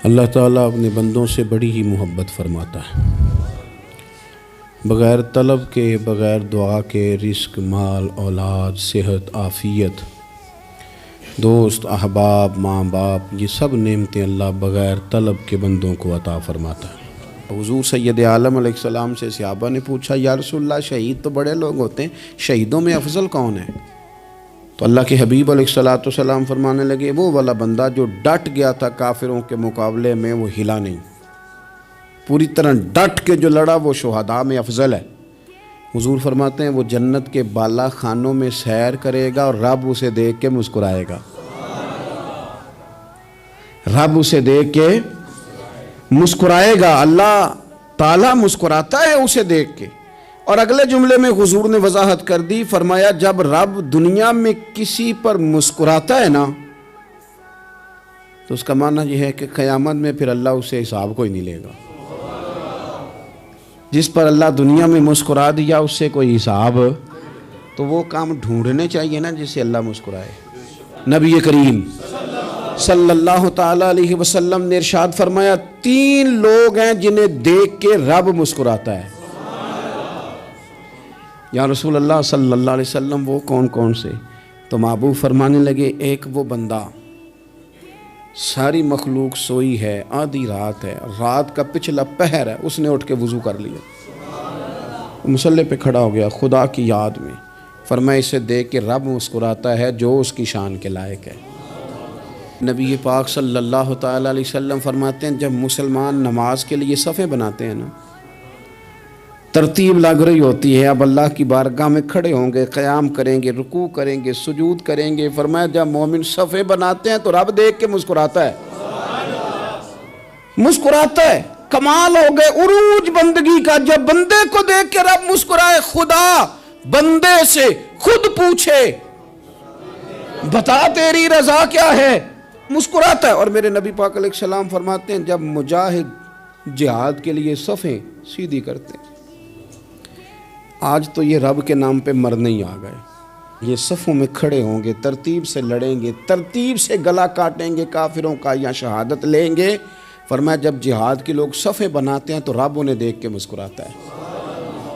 اللہ تعالیٰ اپنے بندوں سے بڑی ہی محبت فرماتا ہے۔ بغیر طلب کے، بغیر دعا کے رزق، مال، اولاد، صحت، عافیت، دوست، احباب، ماں باپ، یہ سب نعمتیں اللہ بغیر طلب کے بندوں کو عطا فرماتا ہے۔ حضور سید عالم علیہ السلام سے صحابہ نے پوچھا، یا رسول اللہ شہید تو بڑے لوگ ہوتے ہیں، شہیدوں میں افضل کون ہے؟ تو اللہ کے حبیب علیہ السلام فرمانے لگے، وہ والا بندہ جو ڈٹ گیا تھا کافروں کے مقابلے میں، وہ ہلا نہیں، پوری طرح ڈٹ کے جو لڑا وہ شہداء میں افضل ہے۔ حضور فرماتے ہیں وہ جنت کے بالا خانوں میں سیر کرے گا اور رب اسے دیکھ کے مسکرائے گا، رب اسے دیکھ کے مسکرائے گا، اللہ تعالیٰ مسکراتا ہے اسے دیکھ کے۔ اور اگلے جملے میں حضور نے وضاحت کر دی، فرمایا جب رب دنیا میں کسی پر مسکراتا ہے نا، تو اس کا معنی یہ ہے کہ قیامت میں پھر اللہ اسے حساب کوئی نہیں لے گا۔ جس پر اللہ دنیا میں مسکرا دیا اس سے کوئی حساب، تو وہ کام ڈھونڈنے چاہیے نا جس سے اللہ مسکرائے۔ نبی کریم صلی اللہ تعالیٰ علیہ وسلم نے ارشاد فرمایا، 3 لوگ ہیں جنہیں دیکھ کے رب مسکراتا ہے۔ یا رسول اللہ صلی اللہ علیہ وسلم وہ کون کون سے؟ تو محبوب فرمانے لگے، ایک وہ بندہ ساری مخلوق سوئی ہے، آدھی رات ہے، رات کا پچھلا پہر ہے، اس نے اٹھ کے وضو کر لیا، مصلی پہ کھڑا ہو گیا خدا کی یاد میں، فرمایا اسے دیکھ کے رب مسکراتا ہے جو اس کی شان کے لائق ہے۔ نبی پاک صلی اللہ تعالیٰ علیہ وسلم فرماتے ہیں جب مسلمان نماز کے لیے صفیں بناتے ہیں نا، ترتیب لگ رہی ہوتی ہے، اب اللہ کی بارگاہ میں کھڑے ہوں گے، قیام کریں گے، رکوع کریں گے، سجود کریں گے، فرمایا جب مومن صفیں بناتے ہیں تو رب دیکھ کے مسکراتا ہے، مسکراتا ہے۔ کمال ہو گئے عروج بندگی کا، جب بندے کو دیکھ کے رب مسکرائے، خدا بندے سے خود پوچھے بتا تیری رضا کیا ہے، مسکراتا ہے۔ اور میرے نبی پاک علیہ السلام فرماتے ہیں جب مجاہد جہاد کے لیے صفیں سیدھی کرتے ہیں، آج تو یہ رب کے نام پہ مرنے ہی آ گئے، یہ صفوں میں کھڑے ہوں گے، ترتیب سے لڑیں گے، ترتیب سے گلا کاٹیں گے کافروں کا یا شہادت لیں گے۔ فرمایا جب جہاد کے لوگ صفیں بناتے ہیں تو رب انہیں دیکھ کے مسکراتا ہے۔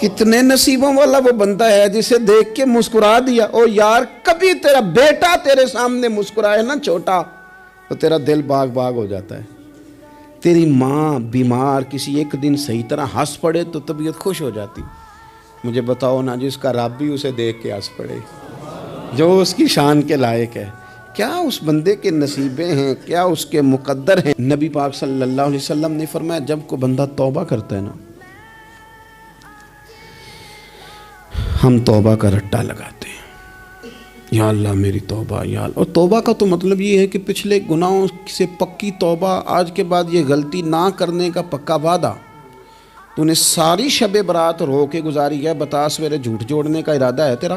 کتنے نصیبوں والا وہ بندہ ہے جسے دیکھ کے مسکرا دیا۔ او یار کبھی تیرا بیٹا تیرے سامنے مسکرائے نا چھوٹا، تو تیرا دل باغ باغ ہو جاتا ہے۔ تیری ماں بیمار کسی ایک دن صحیح طرح ہنس پڑے تو طبیعت خوش ہو جاتی۔ مجھے بتاؤ نا جس کا رب بھی اسے دیکھ کے ہنس پڑے، جو اس کی شان کے لائق ہے، کیا اس بندے کے نصیبیں ہیں، کیا اس کے مقدر ہیں۔ نبی پاک صلی اللہ علیہ وسلم نے فرمایا جب کوئی بندہ توبہ کرتا ہے نا، ہم توبہ کا رٹا لگاتے ہیں، یا اللہ میری توبہ، یا اللہ۔ اور توبہ کا تو مطلب یہ ہے کہ پچھلے گناہوں سے پکی توبہ، آج کے بعد یہ غلطی نہ کرنے کا پکا وعدہ۔ تو نے ساری شب برات رو کے گزاری ہے، بتا سویرے جھوٹ جوڑنے کا ارادہ ہے تیرا؟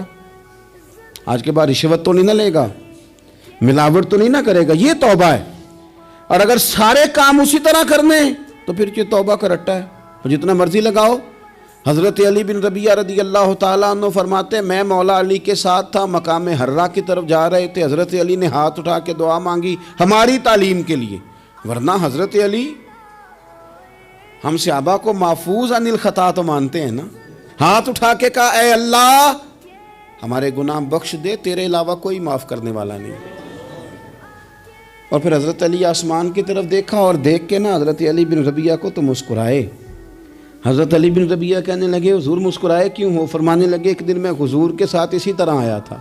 آج کے بعد رشوت تو نہیں نہ لے گا، ملاوٹ تو نہیں نہ کرے گا، یہ توبہ ہے۔ اور اگر سارے کام اسی طرح کرنے تو پھر یہ توبہ کا رٹا ہے، اور جتنا مرضی لگاؤ۔ حضرت علی بن ربیعہ رضی اللہ تعالیٰ عنہ فرماتے ہیں میں مولا علی کے ساتھ تھا، مقام حرہ کی طرف جا رہے تھے، حضرت علی نے ہاتھ اٹھا کے دعا مانگی ہماری تعلیم کے لیے، ورنہ حضرت علی ہم صحابہ کو محفوظ عن الخطا تو مانتے ہیں نا، ہاتھ اٹھا کے کہا اے اللہ ہمارے گناہ بخش دے، تیرے علاوہ کوئی معاف کرنے والا نہیں۔ اور پھر حضرت علی آسمان کی طرف دیکھا اور دیکھ کے نا حضرت علی بن ربیعہ کو تو مسکرائے۔ حضرت علی بن ربیعہ کہنے لگے حضور مسکرائے کیوں ہو؟ فرمانے لگے ایک دن میں حضور کے ساتھ اسی طرح آیا تھا،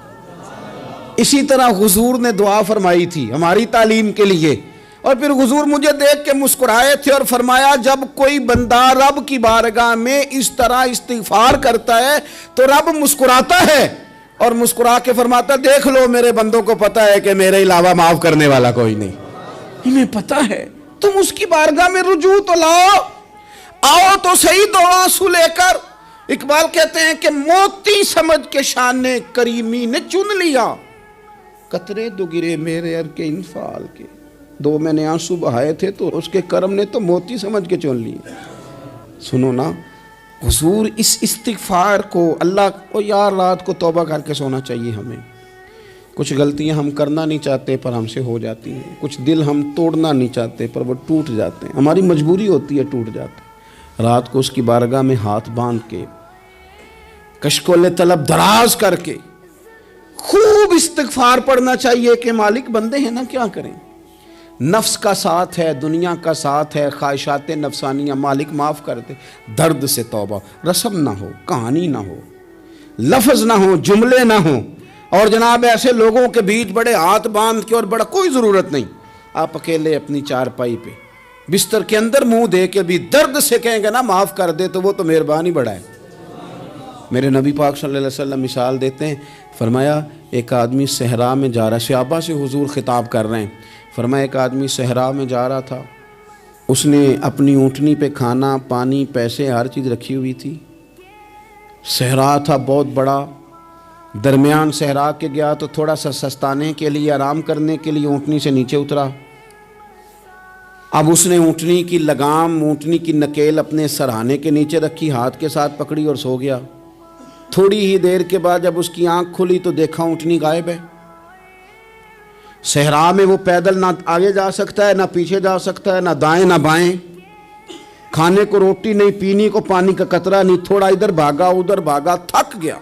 اسی طرح حضور نے دعا فرمائی تھی ہماری تعلیم کے لیے، اور پھر حضور مجھے دیکھ کے مسکرائے تھے، اور فرمایا جب کوئی بندہ رب کی بارگاہ میں اس طرح استغفار کرتا ہے تو رب مسکراتا ہے، اور مسکرا کے فرماتا دیکھ لو میرے بندوں کو پتا ہے کہ میرے علاوہ معاف کرنے والا کوئی نہیں، انہیں پتا ہے، تم اس کی بارگاہ میں رجوع تو لاؤ، آؤ تو صحیح دو آنسو لے کر۔ اقبال کہتے ہیں کہ موتی سمجھ کے شان کریمی نے چن لیا، قطرے دو گرے میرے ار کے انفال کے، 2 میں نے آنسو بہائے تھے تو اس کے کرم نے تو موتی سمجھ کے چن لیے۔ سنو نا حضور اس استغفار کو، اللہ کو یار رات کو توبہ کر کے سونا چاہیے ہمیں، کچھ غلطیاں ہم کرنا نہیں چاہتے پر ہم سے ہو جاتی ہیں، کچھ دل ہم توڑنا نہیں چاہتے پر وہ ٹوٹ جاتے ہیں، ہماری مجبوری ہوتی ہے ٹوٹ جاتے ہیں۔ رات کو اس کی بارگاہ میں ہاتھ باندھ کے کشکول طلب دراز کر کے خوب استغفار پڑھنا چاہیے کہ مالک بندے ہیں نا، کیا کریں، نفس کا ساتھ ہے، دنیا کا ساتھ ہے، خواہشات نفسانیہ، مالک معاف کر دے۔ درد سے توبہ، رسم نہ ہو، کہانی نہ ہو، لفظ نہ ہو، جملے نہ ہوں، اور جناب ایسے لوگوں کے بیچ بڑے ہاتھ باندھ کے اور بڑا کوئی ضرورت نہیں، آپ اکیلے اپنی چارپائی پہ بستر کے اندر منہ دے کے بھی درد سے کہیں گے نا معاف کر دے تو وہ تو مہربانی بڑا ہے۔ میرے نبی پاک صلی اللہ علیہ وسلم مثال دیتے ہیں، فرمایا ایک آدمی صحرا میں جا رہا ہے، صحابہ سے حضور خطاب کر رہے ہیں، فرمایا ایک آدمی صحرا میں جا رہا تھا، اس نے اپنی اونٹنی پہ کھانا پانی پیسے ہر چیز رکھی ہوئی تھی، صحرا تھا بہت بڑا، درمیان صحرا کے گیا تو تھوڑا سا سستانے کے لیے آرام کرنے کے لیے اونٹنی سے نیچے اترا۔ اب اس نے اونٹنی کی لگام، اونٹنی کی نکیل اپنے سرہانے کے نیچے رکھی، ہاتھ کے ساتھ پکڑی اور سو گیا۔ تھوڑی ہی دیر کے بعد جب اس کی آنکھ کھلی تو دیکھا اونٹنی غائب ہے۔ صحرا میں وہ پیدل نہ آگے جا سکتا ہے، نہ پیچھے جا سکتا ہے، نہ دائیں نہ بائیں، کھانے کو روٹی نہیں، پینے کو پانی کا قطرہ نہیں، تھوڑا ادھر بھاگا ادھر بھاگا، تھک گیا۔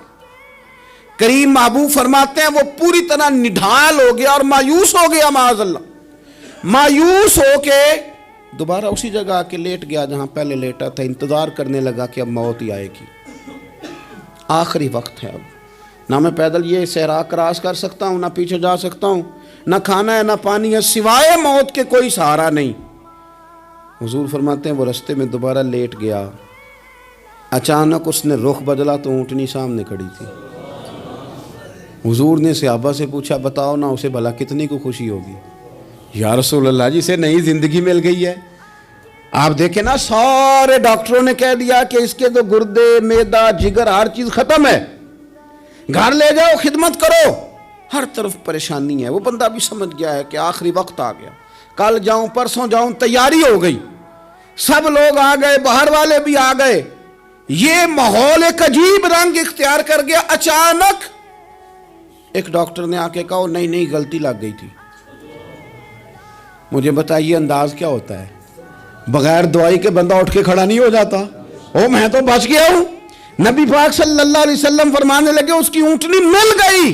کریم محبوب فرماتے ہیں وہ پوری طرح نڈھال ہو گیا اور مایوس ہو گیا، معاذ اللہ، مایوس ہو کے دوبارہ اسی جگہ آ کے لیٹ گیا جہاں پہلے لیٹا تھا، انتظار کرنے لگا کہ اب موت ہی آئے گی، آخری وقت ہے، اب نہ میں پیدل یہ صحرا کراس کر سکتا ہوں، نہ پیچھے جا سکتا ہوں، نہ کھانا ہے نہ پانی ہے، سوائے موت کے کوئی سہارا نہیں۔ حضور فرماتے ہیں وہ رستے میں دوبارہ لیٹ گیا، اچانک اس نے رخ بدلا تو اونٹنی سامنے کھڑی تھی۔ حضور نے صحابہ سے پوچھا بتاؤ نا اسے بھلا کتنی کو خوشی ہوگی؟ یا رسول اللہ جسے نئی زندگی مل گئی ہے۔ آپ دیکھیں نا سارے ڈاکٹروں نے کہہ دیا کہ اس کے تو گردے معدہ جگر ہر چیز ختم ہے، گھر لے جاؤ خدمت کرو، ہر طرف پریشانی ہے۔ وہ بندہ بھی سمجھ گیا ہے کہ آخری وقت آ گیا، کل جاؤں پرسوں جاؤں، تیاری ہو گئی، سب لوگ آ گئے، باہر والے بھی آ گئے، یہ ماحول ایک عجیب رنگ اختیار کر گیا۔ اچانک ایک ڈاکٹر نے آ کے کہا نہیں نہیں غلطی لگ گئی تھی۔ مجھے بتائیے انداز کیا ہوتا ہے؟ بغیر دوائی کے بندہ اٹھ کے کھڑا نہیں ہو جاتا، او میں تو بچ گیا ہوں۔ نبی پاک صلی اللہ علیہ وسلم فرمانے لگے اس کی اونٹنی مل گئی،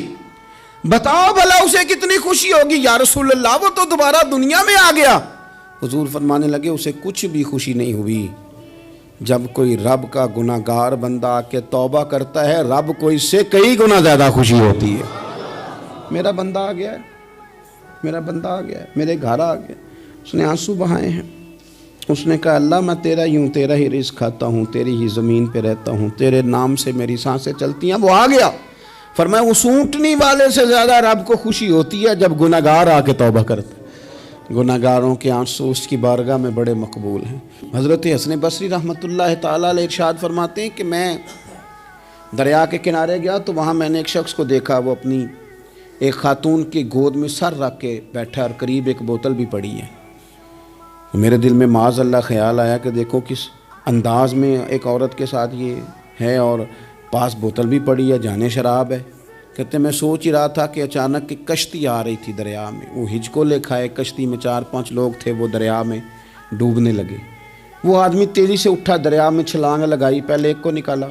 بتاؤ بھلا اسے کتنی خوشی ہوگی؟ یا رسول اللہ وہ تو دوبارہ دنیا میں آ گیا۔ حضور فرمانے لگے اسے کچھ بھی خوشی نہیں ہوئی۔ جب کوئی رب کا گناہ گار بندہ آ کے توبہ کرتا ہے، رب کو اس سے کئی گنا زیادہ خوشی ہوتی ہے۔ میرا بندہ آ گیا ہے، میرا بندہ آ گیا ہے، میرے گھر آ گیا، اس نے آنسو بہائے ہیں، اس نے کہا اللہ میں تیرا ہی ہوں، تیرا ہی رزق کھاتا ہوں، تیری ہی زمین پہ رہتا ہوں، تیرے نام سے میری سانسیں چلتی ہیں۔ وہ آ گیا۔ فرمایا اس اونٹنی والے سے زیادہ رب کو خوشی ہوتی ہے جب گناہگار آ کے توبہ کرتا ہے۔ گناہگاروں کے آنسو اس کی بارگاہ میں بڑے مقبول ہیں۔ حضرت حسن بصری رحمۃ اللہ تعالیٰ علیہ ارشاد فرماتے ہیں کہ میں دریا کے کنارے گیا تو وہاں میں نے ایک شخص کو دیکھا، وہ اپنی ایک خاتون کی گود میں سر رکھ کے بیٹھا اور قریب ایک بوتل بھی پڑی ہے۔ میرے دل میں معاذ اللہ خیال آیا کہ دیکھو کس انداز میں ایک عورت کے ساتھ یہ ہے اور پاس بوتل بھی پڑی ہے، جانے شراب ہے۔ کہتے میں سوچ ہی رہا تھا کہ اچانک ایک کشتی آ رہی تھی دریا میں، وہ ہچکو لے کھائے، کشتی میں 4-5 لوگ تھے، وہ دریا میں ڈوبنے لگے۔ وہ آدمی تیزی سے اٹھا، دریا میں چھلانگ لگائی، پہلے ایک کو نکالا،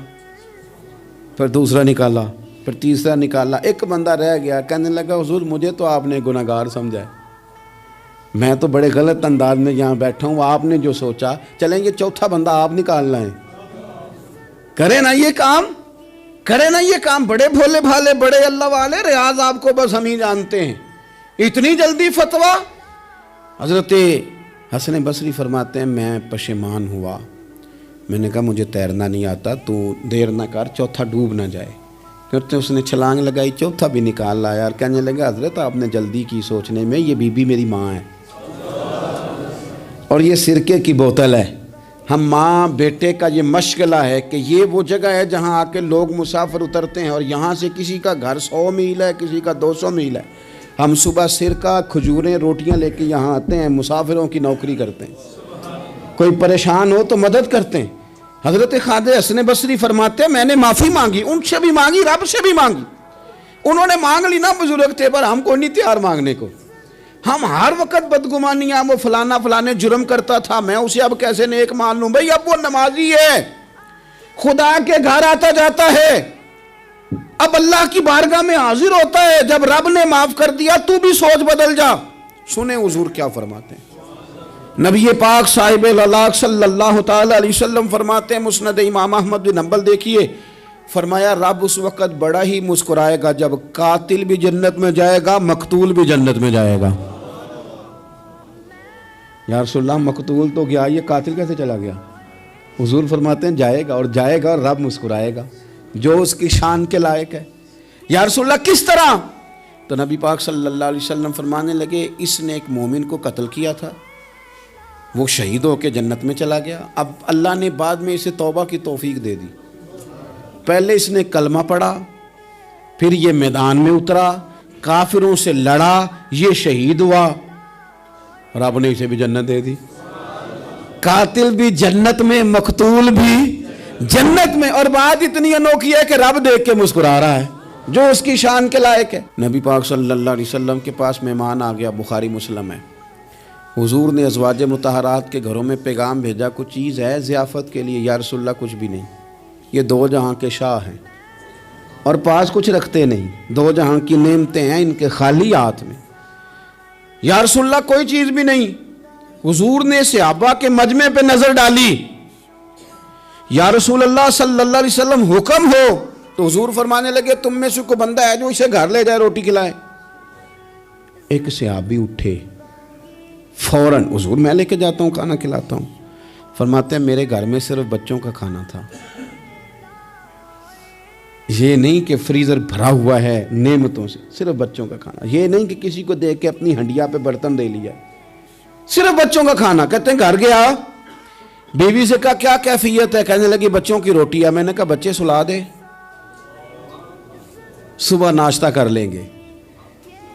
پھر دوسرا نکالا، پھر تیسرا نکالا، ایک بندہ رہ گیا۔ کہنے لگا حضور مجھے تو آپ نے گناہگار سمجھا ہے، میں تو بڑے غلط انداز میں یہاں بیٹھا ہوں، آپ نے جو سوچا، چلیں گے چوتھا بندہ آپ نکالنا ہے، کرے نا یہ کام، کرے نا یہ کام، بڑے بھولے بھالے بڑے اللہ والے، ریاض آپ کو بس ہم ہی جانتے ہیں، اتنی جلدی فتویٰ۔ حضرت حسن بصری فرماتے ہیں میں پشیمان ہوا، میں نے کہا مجھے تیرنا نہیں آتا، تو دیر نہ کر، چوتھا ڈوب نہ جائے۔ کہتے اس نے چھلانگ لگائی، چوتھا بھی نکال لایا اور کہنے لگا حضرت آپ نے جلدی کی سوچنے میں، یہ بی بی میری ماں ہے اور یہ سرکے کی بوتل ہے۔ ہم ماں بیٹے کا یہ مشغلہ ہے کہ یہ وہ جگہ ہے جہاں آ کے لوگ مسافر اترتے ہیں، اور یہاں سے کسی کا گھر 100 میل ہے، کسی کا 200 میل ہے، ہم صبح سرکہ کھجوریں روٹیاں لے کے یہاں آتے ہیں، مسافروں کی نوکری کرتے ہیں، کوئی پریشان ہو تو مدد کرتے ہیں۔ حضرت خواجہ حسن بصری فرماتے ہیں میں نے معافی مانگی، ان سے بھی مانگی، رب سے بھی مانگی، انہوں نے مانگ لی نا بزرگ تھے پر ہم کو نہیں تیار مانگنے کو. ہم ہر وقت بدگمانیاں وہ فلانے جرم کرتا تھا میں اسے اب کیسے نیک مان لوں. بھئی اب وہ نمازی ہے, خدا کے گھر آتا جاتا ہے, اب اللہ کی بارگاہ میں حاضر ہوتا ہے, جب رب نے معاف کر دیا تو بھی سوچ بدل جا. سنیں حضور کیا فرماتے ہیں. نبی پاک صاحب العلاق صلی اللہ تعالی علیہ وسلم فرماتے ہیں, مسند امام احمد بن حنبل دیکھیے, فرمایا رب اس وقت بڑا ہی مسکرائے گا جب قاتل بھی جنت میں جائے گا, مقتول بھی جنت میں جائے گا. یا رسول اللہ مقتول تو گیا, یہ قاتل کیسے چلا گیا؟ حضور فرماتے ہیں جائے گا, اور جائے گا اور رب مسکرائے گا جو اس کی شان کے لائق ہے. یا رسول اللہ کس طرح؟ تو نبی پاک صلی اللہ علیہ وسلم فرمانے لگے اس نے ایک مومن کو قتل کیا تھا, وہ شہید ہو کے جنت میں چلا گیا. اب اللہ نے بعد میں اسے توبہ کی توفیق دے دی. پہلے اس نے کلمہ پڑھا, پھر یہ میدان میں اترا, کافروں سے لڑا, یہ شہید ہوا, رب نے اسے بھی جنت دے دی. قاتل بھی جنت میں, مقتول بھی جنت میں. اور بات اتنی انوکھی ہے کہ رب دیکھ کے مسکرا رہا ہے جو اس کی شان کے لائق ہے. نبی پاک صلی اللہ علیہ وسلم کے پاس مہمان آ گیا, بخاری مسلم ہے. حضور نے ازواج مطہرات کے گھروں میں پیغام بھیجا, کچھ چیز ہے ضیافت کے لیے؟ یا رسول اللہ کچھ بھی نہیں, یہ دو جہاں کے شاہ ہیں اور پاس کچھ رکھتے نہیں, دو جہاں کی نعمتیں ہیں ان کے خالی ہاتھ میں. یا رسول اللہ کوئی چیز بھی نہیں. حضور نے صحابہ کے مجمع پہ نظر ڈالی, یا رسول اللہ صلی اللہ علیہ وسلم حکم ہو. تو حضور فرمانے لگے تم میں سے کوئی بندہ ہے جو اسے گھر لے جائے روٹی کھلائے؟ ایک صحابی اٹھے فوراً, حضور میں لے کے جاتا ہوں کھانا کھلاتا ہوں. فرماتے ہیں میرے گھر میں صرف بچوں کا کھانا تھا, یہ نہیں کہ فریزر بھرا ہوا ہے نعمتوں سے, صرف بچوں کا کھانا. یہ نہیں کہ کسی کو دیکھ کے اپنی ہنڈیا پہ برتن دے لیا, صرف بچوں کا کھانا. کہتے ہیں گھر گیا, بیوی سے کہا کیا کیفیت ہے؟ کہنے لگی بچوں کی روٹی ہے. میں نے کہا بچے سلا دے, صبح ناشتہ کر لیں گے.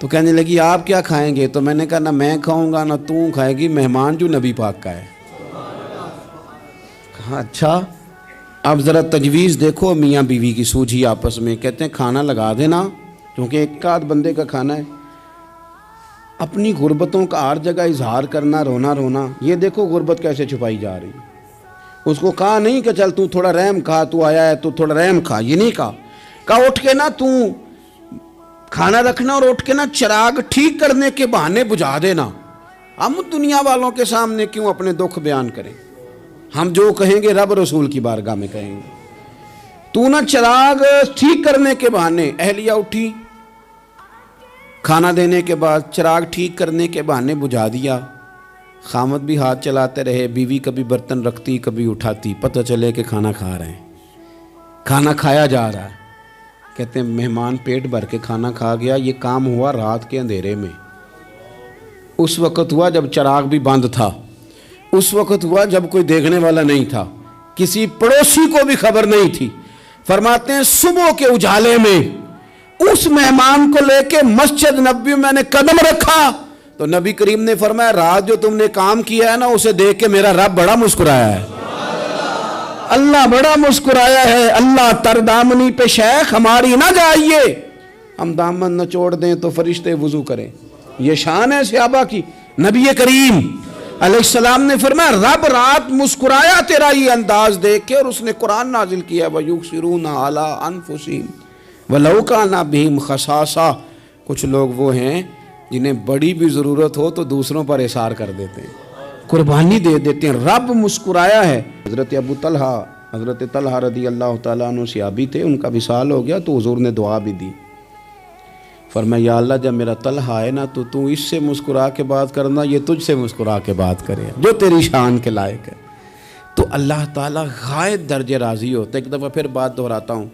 تو کہنے لگی آپ کیا کھائیں گے؟ تو میں نے کہا نہ میں کھاؤں گا نہ تو کھائے گی, مہمان جو نبی پاک کا ہے. کہا اچھا, اب ذرا تجویز دیکھو میاں بیوی کی سوجھی آپس میں. کہتے ہیں کھانا لگا دینا, کیونکہ ایک آدھ بندے کا کھانا ہے. اپنی غربتوں کا ہر جگہ اظہار کرنا, رونا. یہ دیکھو غربت کیسے چھپائی جا رہی. اس کو کہا نہیں کہ چل تو تھوڑا رحم کھا, تو آیا ہے تو تھوڑا رحم کھا, یہ نہیں کہا. کہا اٹھ کے نا تو کھانا رکھنا, اور اٹھ کے نا چراغ ٹھیک کرنے کے بہانے بجھا دینا. ہم دنیا والوں کے سامنے کیوں اپنے دکھ بیان کریں؟ ہم جو کہیں گے رب رسول کی بارگاہ میں کہیں گے. تو نا چراغ ٹھیک کرنے کے بہانے. اہلیہ اٹھی, کھانا دینے کے بعد چراغ ٹھیک کرنے کے بہانے بجھا دیا. خامد بھی ہاتھ چلاتے رہے, بیوی کبھی برتن رکھتی کبھی اٹھاتی, پتہ چلے کہ کھانا کھا رہے ہیں, کھانا کھایا جا رہا ہے. کہتے ہیں مہمان پیٹ بھر کے کھانا کھا گیا. یہ کام ہوا رات کے اندھیرے میں, اس وقت ہوا جب چراغ بھی بند تھا, اس وقت ہوا جب کوئی دیکھنے والا نہیں تھا, کسی پڑوسی کو بھی خبر نہیں تھی. فرماتے ہیں صبح کے اجالے میں اس مہمان کو لے کے مسجد نبوی میں نے قدم رکھا تو نبی کریم نے فرمایا رات جو تم نے کام کیا ہے نا اسے دیکھ کے میرا رب بڑا مسکرایا ہے, اللہ بڑا مسکرایا ہے. اللہ تر دامنی پہ شیخ ہماری نہ جائیے, ہم دامن نہ چھوڑ دیں تو فرشتے وضو کریں. یہ شان ہے صحابہ کی. نبی کریم علیہ السلام نے فرمایا رب رات مسکرایا تیرا یہ انداز دیکھ کے, اور اس نے قرآن نازل کیا وَيُؤْثِرُونَ عَلَىٰ أَنفُسِهِمْ وَلَوْ كَانَ بِهِمْ خَصَاصَةٌ. کچھ لوگ وہ ہیں جنہیں بڑی بھی ضرورت ہو تو دوسروں پر اثار کر دیتے ہیں, قربانی دے دیتے ہیں. رب مسکرایا ہے. حضرت ابو طلحہ, حضرت طلحہ رضی اللہ تعالیٰ عنہ صحابی تھے, ان کا وصال ہو گیا تو حضور نے دعا بھی دی. فرمایا یا اللہ جب میرا طلحہ ہے نا تو اس سے مسکرا کے بات کرنا, یہ تجھ سے مسکرا کے بات کرے جو تیری شان کے لائق ہے. تو اللہ تعالیٰ غائب درجے راضی ہوتا ہے. ایک دفعہ پھر بات دہراتا ہوں,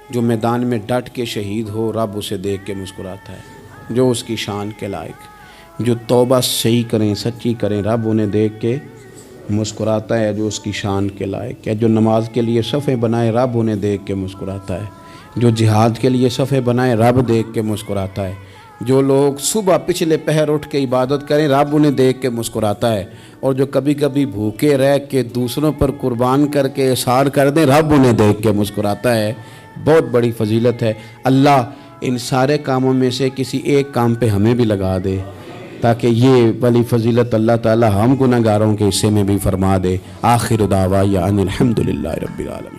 جو میدان میں ڈٹ کے شہید ہو رب اسے دیکھ کے مسکراتا ہے جو اس کی شان کے لائق. جو توبہ صحیح کریں سچی کریں رب انہیں دیکھ کے مسکراتا ہے جو اس کی شان کے لائق ہے. جو نماز کے لیے صفیں بنائے رب انہیں دیکھ کے مسکراتا ہے. جو جہاد کے لیے صفیں بنائے رب دیکھ کے مسکراتا ہے. جو لوگ صبح پچھلے پہر اٹھ کے عبادت کریں رب انہیں دیکھ کے مسکراتا ہے. اور جو کبھی کبھی بھوکے رہ کے دوسروں پر قربان کر کے اثار کر دیں رب انہیں دیکھ کے مسکراتا ہے. بہت بڑی فضیلت ہے. اللہ ان سارے کاموں میں سے کسی ایک کام پہ ہمیں بھی لگا دے تاکہ یہ بڑی فضیلت اللہ تعالی ہم گناہگاروں کے حصے میں بھی فرما دے. آخر دعوانا ان الحمد للہ رب العالمین.